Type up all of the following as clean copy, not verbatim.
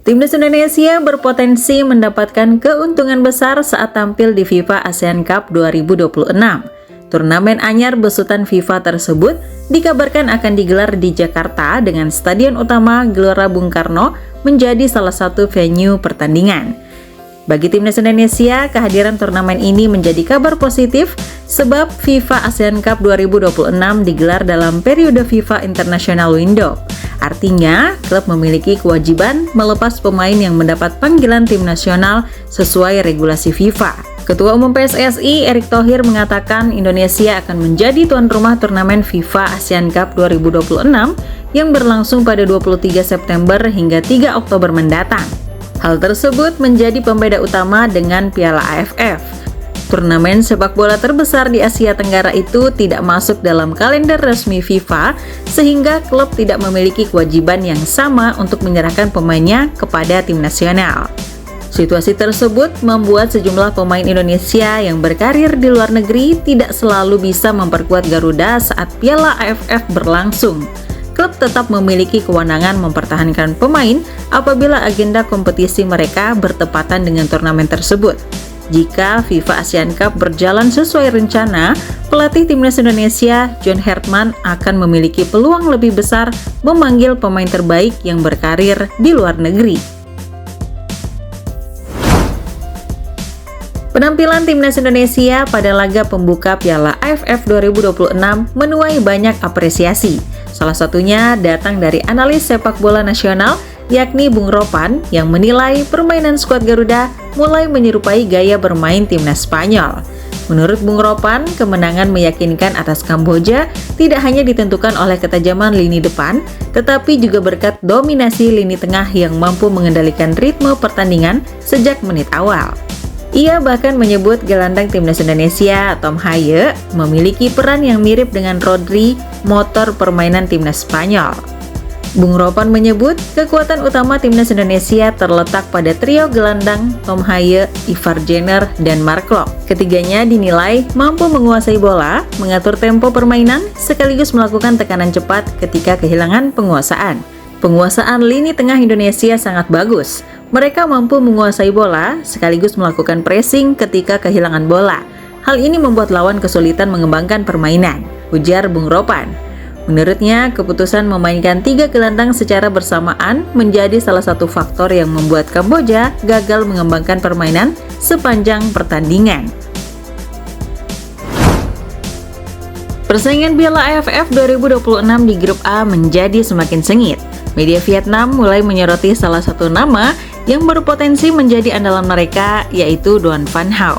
Timnas Indonesia berpotensi mendapatkan keuntungan besar saat tampil di FIFA ASEAN Cup 2026. Turnamen anyar besutan FIFA tersebut dikabarkan akan digelar di Jakarta dengan Stadion Utama Gelora Bung Karno menjadi salah satu venue pertandingan. Bagi Timnas Indonesia, kehadiran turnamen ini menjadi kabar positif sebab FIFA ASEAN Cup 2026 digelar dalam periode FIFA International Window. Artinya, klub memiliki kewajiban melepas pemain yang mendapat panggilan tim nasional sesuai regulasi FIFA. Ketua Umum PSSI, Erick Thohir, mengatakan Indonesia akan menjadi tuan rumah turnamen FIFA ASEAN Cup 2026 yang berlangsung pada 23 September hingga 3 Oktober mendatang. Hal tersebut menjadi pembeda utama dengan Piala AFF. Turnamen sepak bola terbesar di Asia Tenggara itu tidak masuk dalam kalender resmi FIFA, sehingga klub tidak memiliki kewajiban yang sama untuk menyerahkan pemainnya kepada tim nasional. Situasi tersebut membuat sejumlah pemain Indonesia yang berkarir di luar negeri tidak selalu bisa memperkuat Garuda saat Piala AFF berlangsung. Klub tetap memiliki kewenangan mempertahankan pemain apabila agenda kompetisi mereka bertepatan dengan turnamen tersebut. Jika FIFA ASEAN Cup berjalan sesuai rencana, pelatih Timnas Indonesia, John Hertman, akan memiliki peluang lebih besar memanggil pemain terbaik yang berkarir di luar negeri. Penampilan Timnas Indonesia pada laga pembuka Piala AFF 2026 menuai banyak apresiasi. Salah satunya datang dari analis sepak bola nasional, yakni Bung Ropan, yang menilai permainan skuad Garuda mulai menyerupai gaya bermain timnas Spanyol. Menurut Bung Ropan, kemenangan meyakinkan atas Kamboja tidak hanya ditentukan oleh ketajaman lini depan, tetapi juga berkat dominasi lini tengah yang mampu mengendalikan ritme pertandingan sejak menit awal. Ia bahkan menyebut gelandang timnas Indonesia, Tom Haye, memiliki peran yang mirip dengan Rodri, motor permainan timnas Spanyol. Bung Ropan menyebut kekuatan utama timnas Indonesia terletak pada trio gelandang Tom Haye, Ivar Jenner, dan Mark Klok. Ketiganya dinilai mampu menguasai bola, mengatur tempo permainan, sekaligus melakukan tekanan cepat ketika kehilangan penguasaan. Penguasaan lini tengah Indonesia sangat bagus. Mereka mampu menguasai bola, sekaligus melakukan pressing ketika kehilangan bola. Hal ini membuat lawan kesulitan mengembangkan permainan, ujar Bung Ropan. Menurutnya, keputusan memainkan 3 gelandang secara bersamaan menjadi salah satu faktor yang membuat Kamboja gagal mengembangkan permainan sepanjang pertandingan. Persaingan Piala AFF 2026 di grup A menjadi semakin sengit. Media Vietnam mulai menyoroti salah satu nama yang berpotensi menjadi andalan mereka, yaitu Doan Van Hau.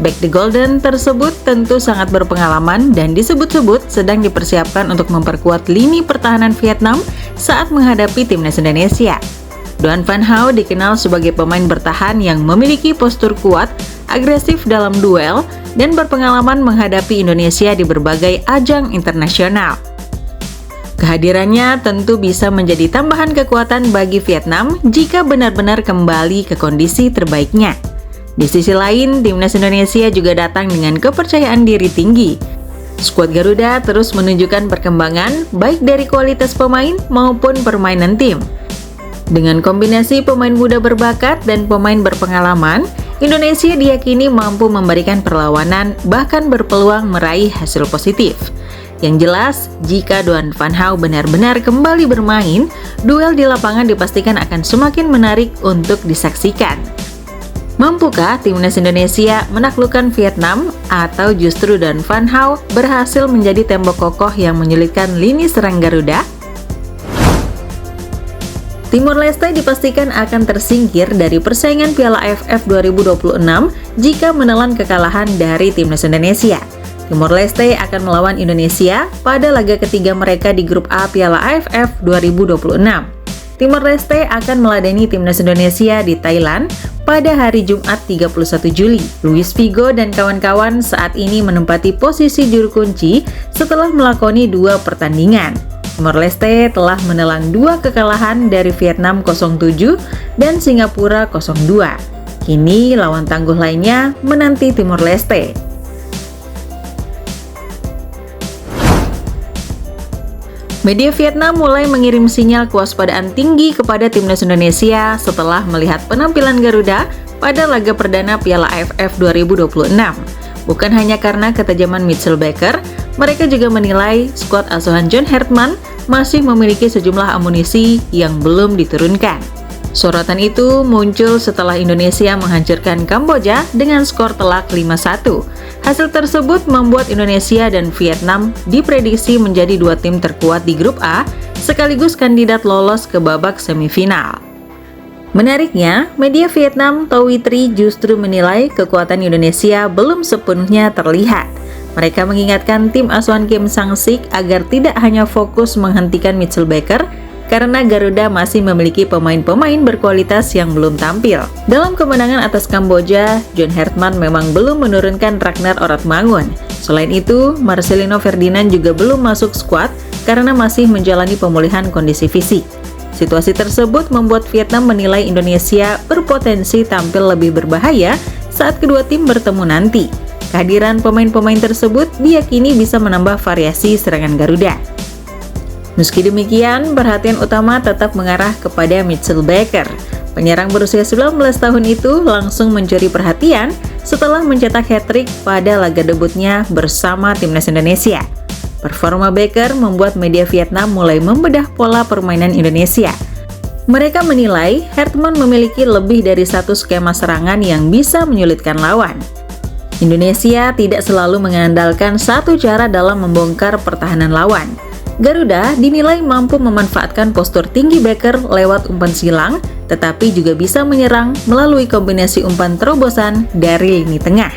Back the Golden tersebut tentu sangat berpengalaman dan disebut-sebut sedang dipersiapkan untuk memperkuat lini pertahanan Vietnam saat menghadapi timnas Indonesia. Doan Van Hau dikenal sebagai pemain bertahan yang memiliki postur kuat, agresif dalam duel, dan berpengalaman menghadapi Indonesia di berbagai ajang internasional. Kehadirannya tentu bisa menjadi tambahan kekuatan bagi Vietnam jika benar-benar kembali ke kondisi terbaiknya. Di sisi lain, timnas Indonesia juga datang dengan kepercayaan diri tinggi. Skuad Garuda terus menunjukkan perkembangan baik dari kualitas pemain maupun permainan tim. Dengan kombinasi pemain muda berbakat dan pemain berpengalaman, Indonesia diyakini mampu memberikan perlawanan bahkan berpeluang meraih hasil positif. Yang jelas, jika Doan Van Hau benar-benar kembali bermain, duel di lapangan dipastikan akan semakin menarik untuk disaksikan. Mampukah timnas Indonesia menaklukkan Vietnam atau justru Doan Van Hau berhasil menjadi tembok kokoh yang menyulitkan lini serang Garuda? Timor Leste dipastikan akan tersingkir dari persaingan Piala AFF 2026 jika menelan kekalahan dari timnas Indonesia. Timor Leste akan melawan Indonesia pada laga ketiga mereka di grup A Piala AFF 2026. Timor Leste akan meladeni timnas Indonesia di Thailand pada hari Jumat 31 Juli. Luis Figo dan kawan-kawan saat ini menempati posisi juru kunci setelah melakoni 2 pertandingan. Timor Leste telah menelan 2 kekalahan dari Vietnam 0-7 dan Singapura 0-2. Kini lawan tangguh lainnya menanti Timor Leste. Media Vietnam mulai mengirim sinyal kewaspadaan tinggi kepada timnas Indonesia setelah melihat penampilan Garuda pada laga perdana Piala AFF 2026. Bukan hanya karena ketajaman Mitchell Baker, mereka juga menilai skuad asuhan John Hartman masih memiliki sejumlah amunisi yang belum diturunkan. Sorotan itu muncul setelah Indonesia menghancurkan Kamboja dengan skor telak 5-1. Hasil tersebut membuat Indonesia dan Vietnam diprediksi menjadi dua tim terkuat di grup A, sekaligus kandidat lolos ke babak semifinal. Menariknya, media Vietnam Toi Tri justru menilai kekuatan Indonesia belum sepenuhnya terlihat. Mereka mengingatkan tim asuhan Kim Sang-sik agar tidak hanya fokus menghentikan Mitchell Baker, karena Garuda masih memiliki pemain-pemain berkualitas yang belum tampil. Dalam kemenangan atas Kamboja, John Hartman memang belum menurunkan Ragnar Oratmangun. Selain itu, Marcelino Ferdinand juga belum masuk skuad karena masih menjalani pemulihan kondisi fisik. Situasi tersebut membuat Vietnam menilai Indonesia berpotensi tampil lebih berbahaya saat kedua tim bertemu nanti. Kehadiran pemain-pemain tersebut diyakini bisa menambah variasi serangan Garuda. Meski demikian, perhatian utama tetap mengarah kepada Mitchell Baker. Penyerang berusia 19 tahun itu langsung mencuri perhatian setelah mencetak hat-trick pada laga debutnya bersama timnas Indonesia. Performa Baker membuat media Vietnam mulai membedah pola permainan Indonesia. Mereka menilai Hartman memiliki lebih dari satu skema serangan yang bisa menyulitkan lawan. Indonesia tidak selalu mengandalkan satu cara dalam membongkar pertahanan lawan. Garuda dinilai mampu memanfaatkan postur tinggi Baker lewat umpan silang, tetapi juga bisa menyerang melalui kombinasi umpan terobosan dari lini tengah.